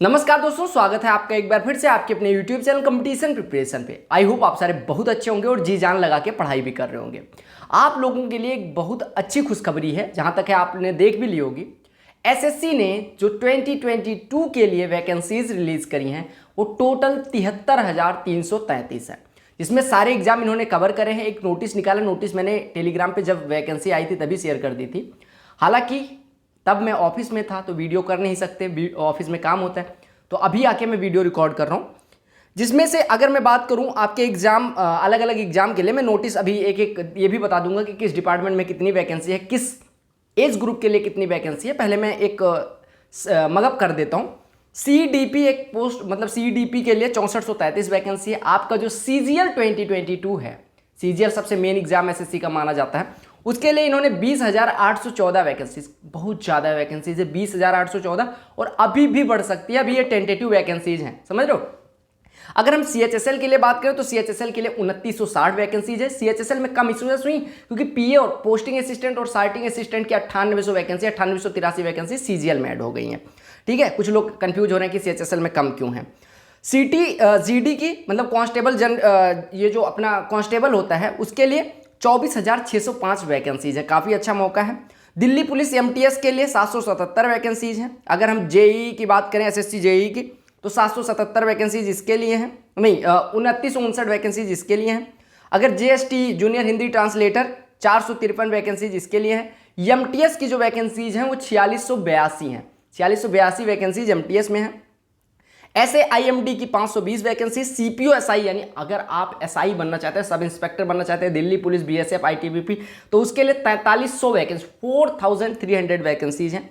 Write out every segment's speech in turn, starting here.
नमस्कार दोस्तों, स्वागत है आपका एक बार फिर से आपके अपने YouTube चैनल कंपटीशन प्रिपरेशन पे। आई होप आप सारे बहुत अच्छे होंगे और जी जान लगा के पढ़ाई भी कर रहे होंगे। आप लोगों के लिए एक बहुत अच्छी खुशखबरी है, जहां तक है आपने देख भी ली होगी। एसएससी ने जो 2022 के लिए वैकेंसीज रिलीज करी हैं वो टोटल 73,333 है, जिसमें सारे एग्जाम इन्होंने कवर करे हैं। एक नोटिस निकाला, नोटिस मैंने टेलीग्राम पे जब वैकेंसी आई थी तभी शेयर कर दी थी। हालांकि तब मैं ऑफिस में था तो वीडियो कर नहीं सकते, ऑफिस में काम होता है, तो अभी आके मैं वीडियो रिकॉर्ड कर रहा हूँ। जिसमें से अगर मैं बात करूँ आपके एग्जाम, अलग अलग एग्जाम के लिए मैं नोटिस अभी एक एक ये भी बता दूंगा कि किस डिपार्टमेंट में कितनी वैकेंसी है, किस एज ग्रुप के लिए कितनी वैकेंसी है। पहले मैं एक मगअप कर देता हूँ। CDP एक पोस्ट, मतलब CDP के लिए 6433 वैकेंसी है। आपका जो CGL 2022 है, CGL सबसे मेन एग्जाम एसएससी का माना जाता है, उसके लिए इन्होंने 20,814 वैकेंसीज, बहुत ज़्यादा वैकेंसीज है 20,814, और अभी भी बढ़ सकती है। अभी ये टेंटेटिव वैकेंसीज हैं, समझ रहे हो। अगर हम CHSL के लिए बात करें तो CHSL के लिए 2960 वैकेंसीज है। CHSL में कम इसलिए हुई क्योंकि PA और पोस्टिंग असिस्टेंट और सार्टिंग असिस्टेंट की 9800 वैकेंसी, 9883 वैकेंसी CGL में ऐड हो गई हैं। ठीक है, कुछ लोग कंफ्यूज हो रहे हैं कि CHSL में कम क्यों है। GD की मतलब कांस्टेबल ये जो अपना कांस्टेबल होता है उसके लिए 24,605 वैकेंसीज है, काफ़ी अच्छा मौका है। दिल्ली पुलिस MTS के लिए 777 वैकेंसीज हैं। अगर हम JEE की बात करें, SSC JEE की, तो 777 वैकेंसीज इसके लिए हैं, नहीं 2959 वैकेंसीज इसके लिए हैं। अगर JST junior Hindi translator 453 vacancies इसके लिए हैं। MTS की जो वैकेंसीज हैं वो 4682 हैं, 4682 वैकेंसीज MTS में हैं। SAIMD की 520 वैकेंसी। CPO SI यानी अगर आप SI बनना चाहते हैं, सब इंस्पेक्टर बनना चाहते हैं, दिल्ली पुलिस, BSF, ITBP, तो उसके लिए 4300 वैकेंसी, 4300 वैकेंसीज हैं।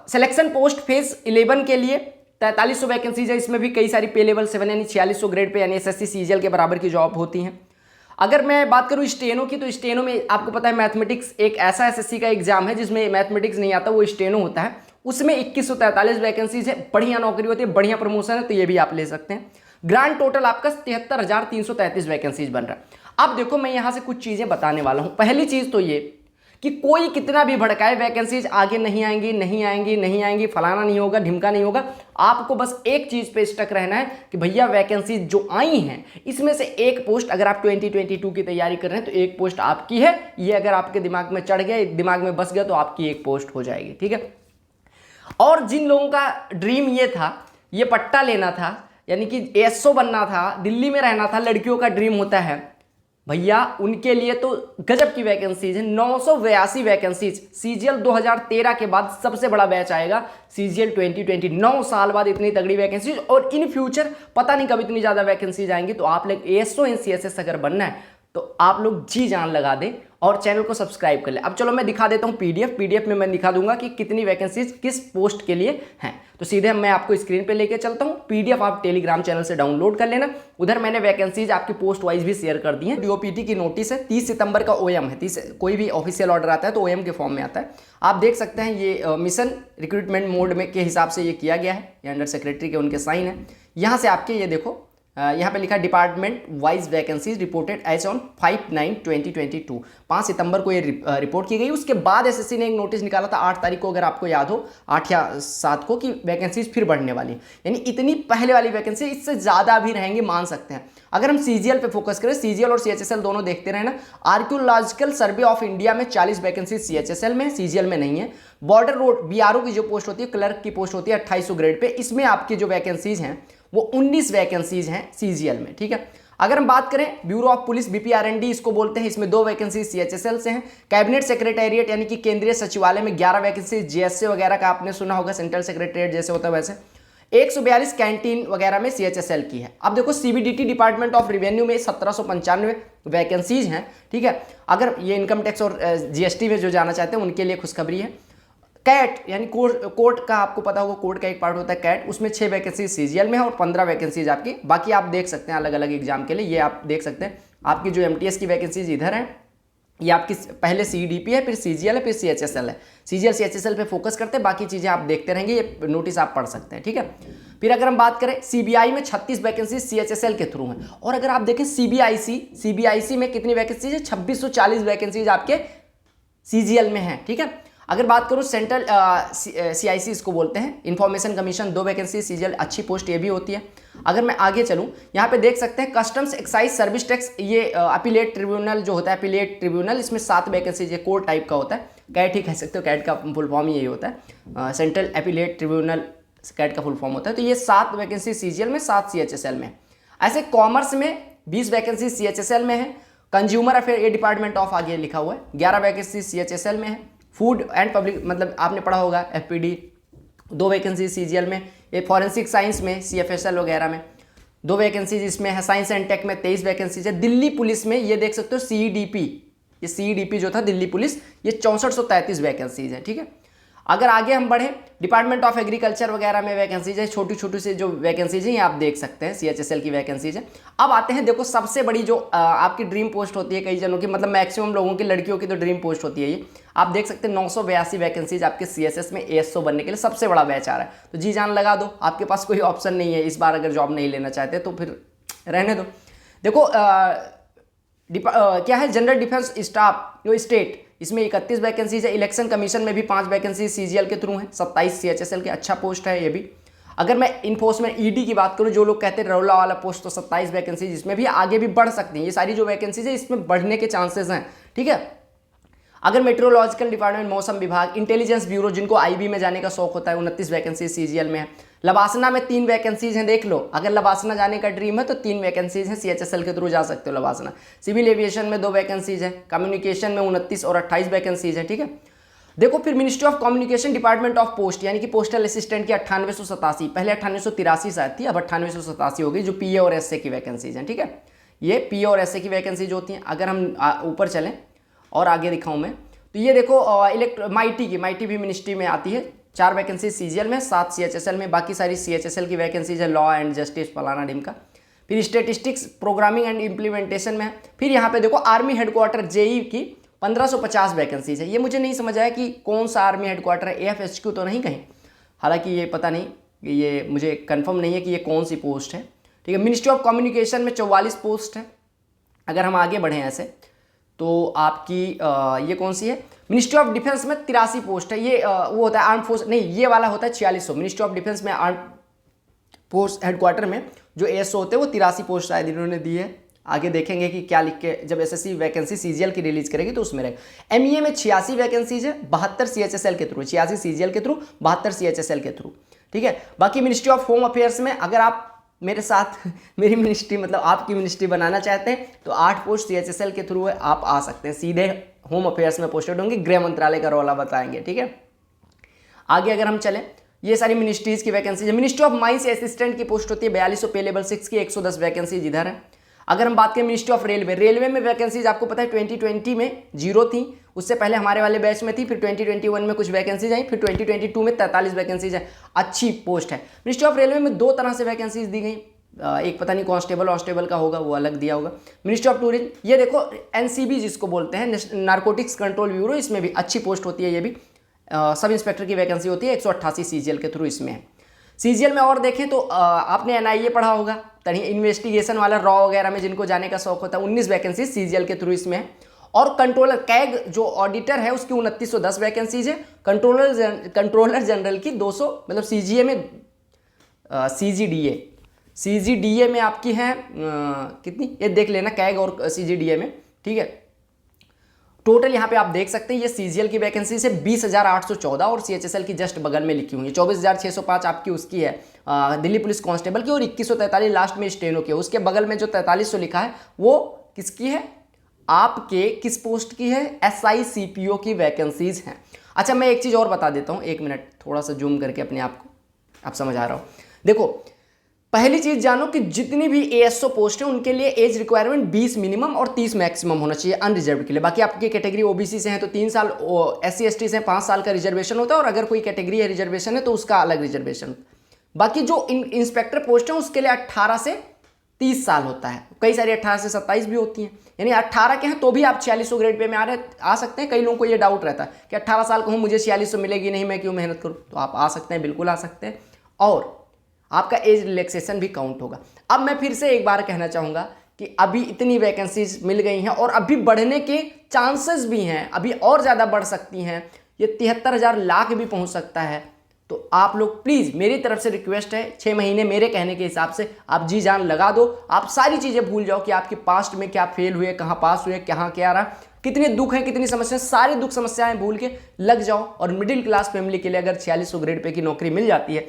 सिलेक्शन पोस्ट फेज 11 के लिए 4300 वैकेंसीज है। इसमें भी कई सारी पे लेवल 7 यानी 4600 ग्रेड पे यानी SSC CGL के बराबर की जॉब होती हैं। अगर मैं बात करूं स्टेनो की, तो स्टेनो में आपको पता है मैथमेटिक्स एक ऐसा SSC का एग्जाम है जिसमें मैथमेटिक्स नहीं आता, वो स्टेनो होता है। उसमें 2143 वैकेंसीज है, बढ़िया नौकरी होती है, बढ़िया प्रमोशन है, तो ये भी आप ले सकते हैं। ग्रांड टोटल आपका 73,333 वैकेंसीज बन रहा है। अब देखो, मैं यहां से कुछ चीजें बताने वाला हूं। पहली चीज तो ये कि कोई कितना भी भड़काए वैकेंसीज आगे नहीं आएंगी, नहीं आएंगी, नहीं आएंगी, फलाना नहीं होगा, ढिमका नहीं होगा। आपको बस एक चीज पे स्टक रहना है कि भैया वैकेंसीज जो आई हैं इसमें से एक पोस्ट, अगर आप 2022 की तैयारी कर रहे हैं तो एक पोस्ट आपकी है। ये अगर आपके दिमाग में चढ़ गया, दिमाग में बस गया, तो आपकी एक पोस्ट हो जाएगी। ठीक है। और जिन लोगों का ड्रीम ये था, ये पट्टा लेना था, यानी कि ASO बनना था, दिल्ली में रहना था, लड़कियों का ड्रीम होता है भैया, उनके लिए तो गजब की वैकेंसीज है। 982 वैकेंसीज। CGL 2013 के बाद सबसे बड़ा बैच आएगा CGL 2020। 9 साल बाद इतनी तगड़ी वैकेंसीज, और इन फ्यूचर पता नहीं कब इतनी ज्यादा वैकेंसीज आएंगी। तो आप लोग ASO इन CSS अगर बनना है तो आप लोग जी जान लगा दें और चैनल को सब्सक्राइब कर ले। अब चलो मैं दिखा देता हूं PDF में मैं दिखा दूंगा कि कितनी वैकेंसीज किस पोस्ट के लिए हैं। तो सीधे मैं आपको स्क्रीन पे लेके चलता हूं। PDF आप टेलीग्राम चैनल से डाउनलोड कर लेना। उधर मैंने वैकेंसीज आपकी पोस्ट वाइज भी शेयर कर दी है। DOPT की नोटिस है, 30 सितंबर का OM है। 30 कोई भी ऑफिशियल ऑर्डर आता है तो OM के फॉर्म में आता है। आप देख सकते हैं ये मिशन रिक्रूटमेंट मोड में के हिसाब से ये किया गया है। ये अंडर सेक्रेटरी के उनके साइन है। यहाँ से आपके ये देखो, यहाँ पे लिखा department wise vacancies reported as on 5/9/2022। 5 सितंबर को ये रिपोर्ट की गई। उसके बाद SSC ने एक नोटिस निकाला था 8 तारीख को, अगर आपको याद हो, 8 या 7 को, कि वैकेंसीज फिर बढ़ने वाली, यानी इतनी पहले वाली वैकेंसी, इससे ज़्यादा भी रहेंगे, मान सकते हैं। अगर हम CGL पे फोकस करें, CGL और CHSL दोनों देखते रहे ना। आर्कियोलॉजिकल सर्वे ऑफ इंडिया में 40 वैकेंसी CHSL में, CGL में नहीं है। बॉर्डर रोड BRO की जो पोस्ट होती है, क्लर्क की पोस्ट होती है 2800 ग्रेड पे, इसमें आपकी जो वैकेंसीज हैं वो 19 वैकेंसीज हैं CGL में। ठीक है। अगर हम बात करें ब्यूरो ऑफ पुलिस BPRND इसको बोलते हैं, इसमें 2 वैकेंसी CHSL से हैं। कैबिनेट सेक्रेटेरिएट यानी कि केंद्रीय सचिवालय में 11 वैकेंसी, JSA वगैरह का आपने सुना होगा, सेंट्रल सेक्रेटेरिएट जैसे होता है वैसे। 142 कैंटीन वगैरह में CHSL की है। अब देखो CBDT डिपार्टमेंट ऑफ रेवेन्यू में 1795 वैकेंसीज हैं। ठीक है। अगर ये इनकम टैक्स और GST में जो जाना चाहते हैं उनके लिए खुशखबरी है। कैट यानी कोर्ट का आपको पता होगा, कोर्ट का एक पार्ट होता है कैट, उसमें 6 वैकेंसी CGL में है और 15 वैकेंसीज आपकी, बाकी आप देख सकते हैं अलग अलग एग्जाम के लिए। ये आप देख सकते हैं आपकी जो MTS की वैकेंसीज इधर है, ये आपकी पहले CDP है, फिर CGL है, फिर CHSL है। CGL CHSL पे फोकस करते हैं, बाकी चीज़ें आप देखते रहेंगे, ये नोटिस आप पढ़ सकते हैं। ठीक है। फिर अगर हम बात करें CBI में 36 वैकेंसी CHSL के थ्रू हैं। और अगर आप देखें CBIC में कितनी वैकेंसीज है, 2640 वैकेंसीज आपके CGL में है। ठीक है। अगर बात करूँ सेंट्रल CIC इसको बोलते हैं, इंफॉर्मेशन कमीशन, 2 वैकेंसी, CGL अच्छी पोस्ट ये भी होती है। अगर मैं आगे चलूँ, यहाँ पे देख सकते हैं कस्टम्स एक्साइज सर्विस टैक्स, ये अपीलेट ट्रिब्यूनल जो होता है, अपीलेट ट्रिब्यूनल, इसमें 7 वैकेंसी, ये कोर्ट टाइप का होता है, कैट ही कह सकते हो, कैट का फुल फॉर्म यही होता है, सेंट्रल अपीलेट ट्रिब्यूनल कैट का फुल फॉर्म होता है। तो ये 7 वैकेंसी CGL में, 7 CHSL में। ऐसे कॉमर्स में 20 वैकेंसी CHSL में है, कंज्यूमर अफेयर ये डिपार्टमेंट ऑफ आगे लिखा हुआ है, 11 वैकेंसी CHSL में है। फूड एंड पब्लिक मतलब आपने पढ़ा होगा FPD, 2 वैकेंसी CGL में। ये फॉरेंसिक साइंस में CFSL वगैरह में 2 वैकेंसीज इसमें है। साइंस एंड टेक में 23 वैकेंसीज है। दिल्ली पुलिस में ये देख सकते हो CEDP, ये CEDP जो था दिल्ली पुलिस, ये 6433 वैकेंसीज है, ठीक है। अगर आगे हम बढ़े, डिपार्टमेंट ऑफ एग्रीकल्चर वगैरह में वैकेंसीज है, छोटी छोटी से जो वैकेंसीज हैं ये आप देख सकते हैं, CHSL की वैकेंसीज है। अब आते हैं, देखो सबसे बड़ी जो आपकी ड्रीम पोस्ट होती है कई जनों की, मतलब मैक्सिमम लोगों की, लड़कियों की तो ड्रीम पोस्ट होती है ये, आप देख सकते हैं 982 वैकेंसीज आपके CSS में ASO बनने के लिए सबसे बड़ा बैच आ रहा है। तो जी जान लगा दो, आपके पास कोई ऑप्शन नहीं है इस बार, अगर जॉब नहीं लेना चाहते तो फिर रहने दो। देखो क्या है, जनरल डिफेंस स्टाफ जो स्टेट, इसमें 31 वैकेंसीज है। इलेक्शन कमीशन में भी 5 वैकेंसी CGL के थ्रू है, 27 CHSL के, अच्छा पोस्ट है ये भी। अगर मैं इन्फोर्समेंट ED की बात करूं, जो लोग कहते हैं रौला वाला पोस्ट, तो 27 वैकेंसीज, इसमें भी आगे भी बढ़ सकती हैं। ये सारी जो वैकेंसीज है इसमें बढ़ने के चांसेस हैं, ठीक है। अगर मेट्रोलॉजिकल डिपार्टमेंट, मौसम विभाग, इंटेलिजेंस ब्यूरो, जिनको IB में जाने का शौक होता है, 29 वैकेंसी CGL में है। लबासना में 3 वैकेंसीज हैं, देख लो, अगर लबासना जाने का ड्रीम है तो 3 वैकेंसीज हैं, CHSL के थ्रू जा सकते हो लबासना। सिविल एविएशन में 2 वैकेंसीज है, कम्युनिकेशन में 29 और 28 वैकेंसीज है, ठीक है। देखो फिर ministry of communication department of post, यानी कि पोस्टल असिस्टेंट की 9887, पहले 9883 शायद थी, अब 9887 हो गई, जो PA और SA की वैकेंसीज हैं, ठीक है। ये PA और SA की वैकेंसी जो होती हैं। अगर हम ऊपर चलें और आगे दिखाऊं मैं, तो ये देखो माइटी भी मिनिस्ट्री में आती है, 4 वैकेंसी CGL में, 7 CHSL में, बाकी सारी CHSL की वैकेंसीज है, लॉ एंड जस्टिस फलाना ढिमका। फिर स्टेटिस्टिक्स, प्रोग्रामिंग एंड इम्प्लीमेंटेशन में है। फिर यहाँ पे देखो आर्मी हेडक्वार्टर JE की 1550 वैकेंसीज है। ये मुझे नहीं समझ आया कि कौन सा आर्मी हेडक्वार्टर है, AFHQ तो नहीं कहीं, हालांकि ये पता नहीं, ये मुझे कंफर्म नहीं है कि ये कौन सी पोस्ट है, ठीक है। मिनिस्ट्री ऑफ कम्युनिकेशन में 44 पोस्ट है। अगर हम आगे बढ़ें ऐसे तो आपकी ये कौन सी है, मिनिस्ट्री ऑफ डिफेंस में 83 पोस्ट है। ये वो होता है आर्म फोर्स, नहीं ये वाला होता है 4600। मिनिस्ट्री ऑफ डिफेंस में आर्म फोर्स हेडक्वार्टर में जो ASO होते हैं वो 83 पोस्ट शायद इन्होंने दी है। आगे देखेंगे कि क्या लिख के, जब SSC वैकेंसी CGL की रिलीज करेगी तो उसमें रहेगा। MEA में 86 वैकेंसीज है, 72 CHSL के थ्रू, 86 CGL के थ्रू, 72 CHSL के थ्रू, ठीक है। बाकी मिनिस्ट्री ऑफ होम अफेयर्स में अगर आप मेरे साथ मेरी मिनिस्ट्री मतलब आपकी मिनिस्ट्री बनाना चाहते हैं तो 8 पोस्ट CHSL के थ्रू है, आप आ सकते हैं, सीधे होम अफेयर्स में पोस्टेड होंगे, गृह मंत्रालय का रौला बताएंगे, ठीक है। आगे अगर हम चलें, ये सारी मिनिस्ट्रीज की वैकेंसी है। मिनिस्ट्री ऑफ माइंस असिस्टेंट की पोस्ट होती है 4200 पे लेवल 6 की, 110 वैकेंसीज इधर है। अगर हम बात करें मिनिस्ट्री ऑफ रेलवे में वैकेंसीज आपको पता है 2020 में 0 थी, उससे पहले हमारे वाले बैच में थी, फिर 2021 में कुछ वैकेंसीज आई, फिर 2022 में 43 वैकेंसीज है, अच्छी पोस्ट है। मिनिस्ट्री ऑफ रेलवे में 2 तरह से वैकेंसीज दी गई, एक पता नहीं कांस्टेबल का होगा, वो अलग दिया होगा। मिनिस्ट्री ऑफ टूरिज्म, ये देखो NCB जिसको बोलते हैं, नारकोटिक्स कंट्रोल ब्यूरो, इसमें भी अच्छी पोस्ट होती है, ये भी सब इंस्पेक्टर की वैकेंसी होती है, 188 CGL के थ्रू इसमें है। CGL में और देखें तो आपने NIA पढ़ा होगा, तभी इन्वेस्टिगेशन वाला रॉ वगैरह में जिनको जाने का शौक होता है, 19 वैकेंसी CGL के थ्रू इसमें है। और कंट्रोलर कैग जो ऑडिटर है उसकी 2910 वैकेंसीज है। कंट्रोलर जनरल की 200, मतलब CGA में CGDA में आपकी है कितनी, ये देख लेना, कैग और CGDA में, ठीक है। टोटल यहाँ पे आप देख सकते हैं, ये CGL की वैकेंसी से 20,814 और CHSL की जस्ट बगल में लिखी हुई है 24,605 आपकी उसकी है दिल्ली पुलिस कांस्टेबल की, और 2143 लास्ट में स्टेनो की है। उसके बगल में जो 4300 लिखा है वो किसकी है, आपके किस पोस्ट की है, SI CPO की वैकेंसीज हैं। अच्छा मैं एक चीज़ और बता देता हूँ, 1 मिनट थोड़ा सा जूम करके अपने आप को, आप समझ आ रहा हो। देखो पहली चीज जानो कि जितनी भी ASO पोस्ट है उनके लिए एज रिक्वायरमेंट 20 मिनिमम और 30 मैक्सिमम होना चाहिए अनरिजर्व के लिए। बाकी आपकी कैटेगरी OBC से है तो 3 साल, SC ST से 5 साल का रिजर्वेशन होता है, और अगर कोई कैटेगरी है रिजर्वेशन है तो उसका अलग रिजर्वेशन। बाकी जो इंस्पेक्टर पोस्ट है उसके लिए 18 से 30 साल होता है, कई सारी 18 से 27 भी होती हैं, यानी 18 के हैं तो भी आप 4600 ग्रेड पे में आ सकते हैं। कई लोगों को ये डाउट रहता है कि 18 साल का हूँ, मुझे 4600 मिलेगी नहीं, मैं क्यों मेहनत करूँ, तो आप आ सकते हैं, बिल्कुल आ सकते हैं, और आपका एज रिलैक्सेशन भी काउंट होगा। अब मैं फिर से एक बार कहना चाहूँगा कि अभी इतनी वैकेंसीज मिल गई हैं और अभी बढ़ने के चांसेस भी हैं, अभी और ज़्यादा बढ़ सकती हैं, ये 73,000 लाख भी पहुंच सकता है। तो आप लोग प्लीज़, मेरी तरफ से रिक्वेस्ट है, 6 महीने मेरे कहने के हिसाब से आप जी जान लगा दो। आप सारी चीज़ें भूल जाओ कि आपके पास्ट में क्या फेल हुए, कहाँ पास हुए, कहाँ क्या रहा, कितने दुख हैं, कितनी समस्याएं, सारी दुख समस्याएं भूल के लग जाओ। और मिडिल क्लास फैमिली के लिए अगर 4600 ग्रेड पे की नौकरी मिल जाती है,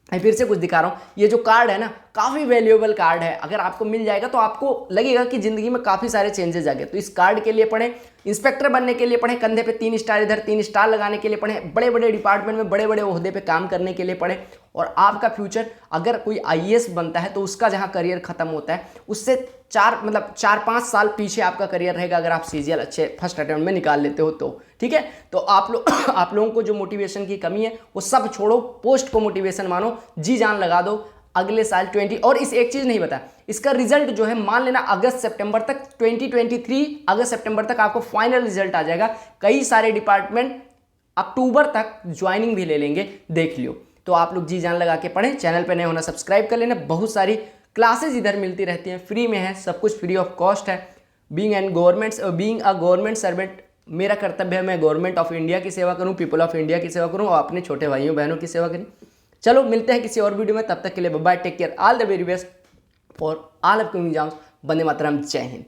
मैं फिर से कुछ दिखा रहा हूँ, ये जो कार्ड है ना, काफ़ी वैल्यूएबल कार्ड है। अगर आपको मिल जाएगा तो आपको लगेगा कि ज़िंदगी में काफ़ी सारे चेंजेस आ गए। तो इस कार्ड के लिए पढ़ें, इंस्पेक्टर बनने के लिए पढ़ें, कंधे पे 3 स्टार इधर 3 स्टार लगाने के लिए पढ़ें, बड़े बड़े डिपार्टमेंट में बड़े बड़े ओहदे पे काम करने के लिए पढ़ें। और आपका फ्यूचर, अगर कोई आईएएस बनता है तो उसका जहाँ करियर खत्म होता है उससे 4-5 साल पीछे आपका करियर रहेगा, अगर आप सीजीएल अच्छे फर्स्ट अटेम्प्ट में निकाल लेते हो तो। ठीक है, तो आप लोगों को जो मोटिवेशन की कमी है वो सब छोड़ो, पोस्ट को मोटिवेशन मानो, जी जान लगा दो। अगले साल 20, और इस एक चीज़ नहीं बता, इसका रिजल्ट जो है मान लेना अगस्त सितंबर तक, 2023 अगस्त सितंबर तक आपको फाइनल रिजल्ट आ जाएगा। कई सारे डिपार्टमेंट अक्टूबर तक ज्वाइनिंग भी ले लेंगे, देख लियो। तो आप लोग जी जान लगा के पढ़ें, चैनल पे नए होना सब्सक्राइब कर लेना। बहुत सारी क्लासेज इधर मिलती रहती हैं, फ्री में है, सब कुछ फ्री ऑफ कॉस्ट है। बीइंग अ गवर्नमेंट सर्वेंट, मेरा कर्तव्य है, मैं गवर्नमेंट ऑफ इंडिया की सेवा करूं, पीपल ऑफ इंडिया की सेवा करूं और अपने छोटे भाइयों बहनों की सेवा करूं। चलो मिलते हैं किसी और वीडियो में, तब तक के लिए bye bye, take care, all the very best for all upcoming exams. वंदे मातरम, जय हिंद।